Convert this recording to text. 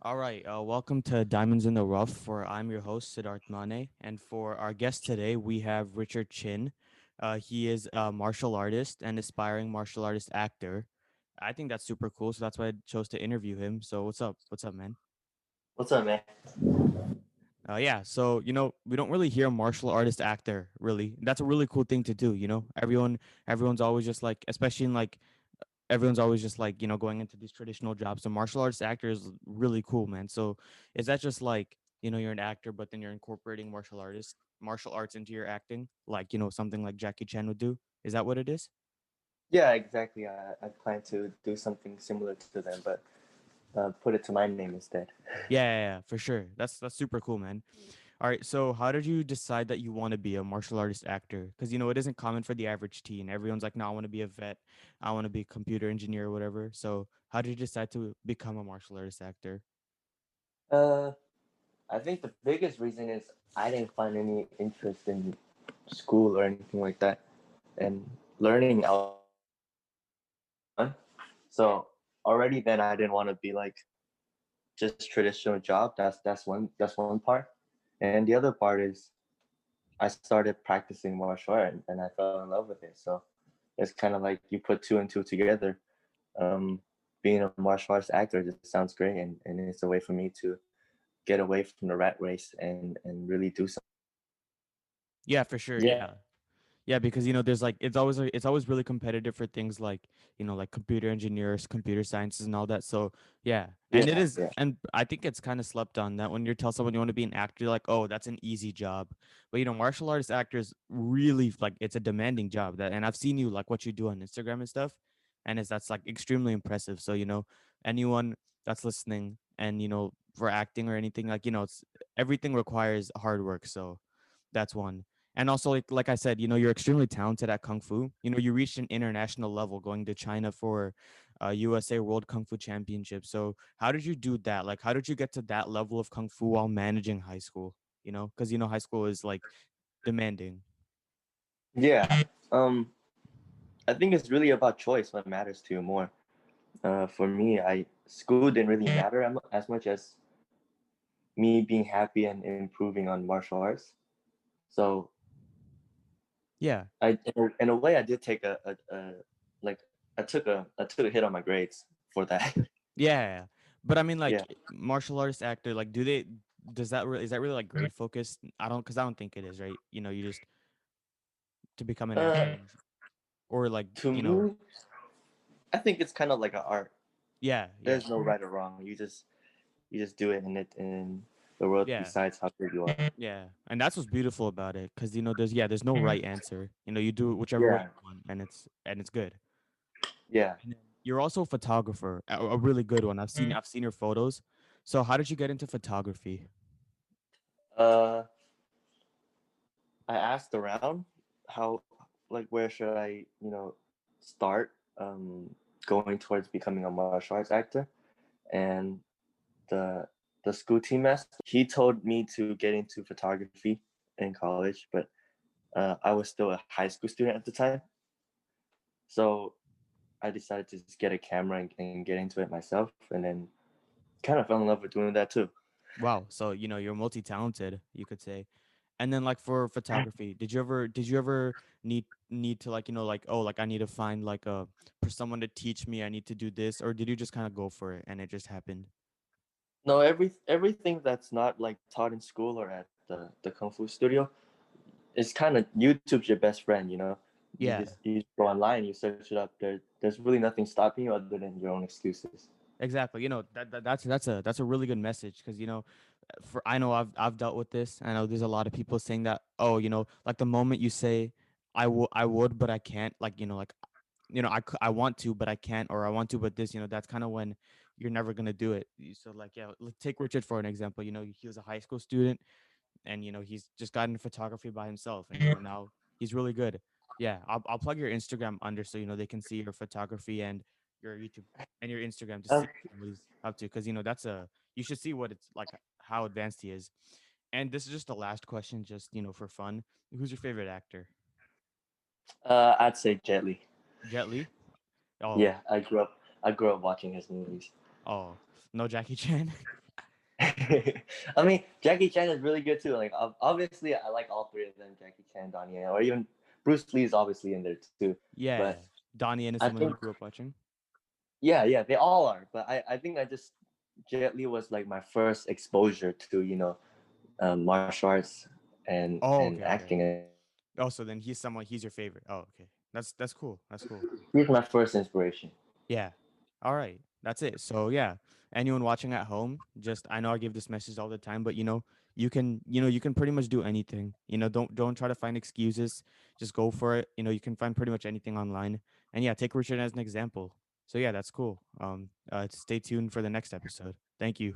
All right, welcome to Diamonds in the Rough, where I'm your host, Siddharth Mane. And for our guest today, we have Richard Chin. He is a martial artist and aspiring martial artist actor. I think that's super cool, so that's why I chose to interview him. So what's up? What's up, man? What's up, man? Yeah, so we don't really hear martial artist actor really. That's a really cool thing to do. Everyone's always just like, especially in like everyone's always just like going into these traditional jobs. So martial arts actor is really cool, man. So is that just like you're an actor but then you're incorporating martial arts into your acting, like something like Jackie Chan would do? Is that what it is? Yeah, exactly. I plan to do something similar to them, but put it to my name instead. Yeah, for sure. That's super cool, man. All right, so how did you decide that you want to be a martial artist actor? Because it isn't common for the average teen. Everyone's like, no, I want to be a vet, I want to be a computer engineer or whatever. So how did you decide to become a martial artist actor? Uh, I think the biggest reason is I didn't find any interest in school or anything like that, and learning outside of school was fun. So already then I didn't want to be like just traditional job. That's one part, and the other part is I started practicing martial art and I fell in love with it. So it's kind of like you put two and two together. Being a martial arts actor just sounds great, and it's a way for me to get away from the rat race and really do something. Yeah, for sure. Yeah, Yeah. Yeah, because there's like it's always really competitive for things like like computer engineers, computer sciences, and all that. So yeah, and it yeah, is, yeah, and I think it's kind of slept on that when you tell someone you want to be an actor, you're like, oh, that's an easy job, but martial artist actors really like it's a demanding job. That, and I've seen you like what you do on Instagram and stuff, and it's that's like extremely impressive. So anyone that's listening and for acting or anything like it's everything requires hard work. So that's one. And also, like I said, you're extremely talented at kung fu. You reached an international level going to China for USA World Kung Fu Championship. So how did you do that? Like, how did you get to that level of kung fu while managing high school? Because high school is like demanding. yeah. I think it's really about choice. What matters to you more? For me, I school didn't really matter as much as me being happy and improving on martial arts. So Yeah, in a way, I did take a like I took a hit on my grades for that. yeah. But I mean, Yeah. like martial artist actor, like, does that is that really like grade focused? Because I don't think it is, right? You just to become an actor, Uh, or like to me, I think it's kind of like an art. yeah, yeah. There's no right or wrong. You just do it, and the world Yeah. decides how good you are. Yeah, and that's what's beautiful about it, because there's no right answer. You do it whichever way Yeah, you want, and it's good. yeah. And then you're also a photographer, a really good one. I've seen your photos. So how did you get into photography? Uh, I asked around how, like, where should I start going towards becoming a martial arts actor, and the the school team master he told me to get into photography in college, but I was still a high school student at the time, so I decided to just get a camera and get into it myself, and then kind of fell in love with doing that too. Wow, so you're multi-talented, you could say. And then like for photography, did you ever need to like like, oh, like I need to find like for someone to teach me, I need to do this, or did you just kind of go for it and it just happened? No, everything that's not like taught in school or at the kung fu studio, it's kind of YouTube's your best friend. Yeah. You just go online, you search it up. There's really nothing stopping you other than your own excuses. Exactly. That's a really good message, because for I know I've dealt with this. I know there's a lot of people saying that, oh, like the moment you say I would but I can't, like like I want to but I can't, or I want to but this, that's kind of when you're never going to do it. So like, yeah, let's take Richard for an example. He was a high school student, and he's just gotten into photography by himself, and now he's really good. Yeah, I'll plug your Instagram under, so they can see your photography and your YouTube and your Instagram to Um, see what he's up to, because that's a you should see what it's like, how advanced he is. And this is just the last question, just for fun. Who's your favorite actor? I'd say Jet Li. Jet Li? Oh, Yeah, I grew up watching his movies. oh, no Jackie Chan. I mean, Jackie Chan is really good too. Like obviously, I like all three of them: Jackie Chan, Donnie, Yen, or even Bruce Lee is obviously in there too. But Yeah, Donnie Yen is I someone think you grew up watching. yeah, they all are. But I think I just Jet Li was like my first exposure to martial arts Oh, and okay, okay. acting as well. Oh, so then he's someone, he's your favorite. Oh, okay. That's cool. That's cool. He's my first inspiration. Yeah. All right. That's it. So yeah, anyone watching at home, just I know I give this message all the time, but you can pretty much do anything. Don't try to find excuses. Just go for it. You can find pretty much anything online. And yeah, take Richard as an example. So yeah, that's cool. Stay tuned for the next episode. Thank you.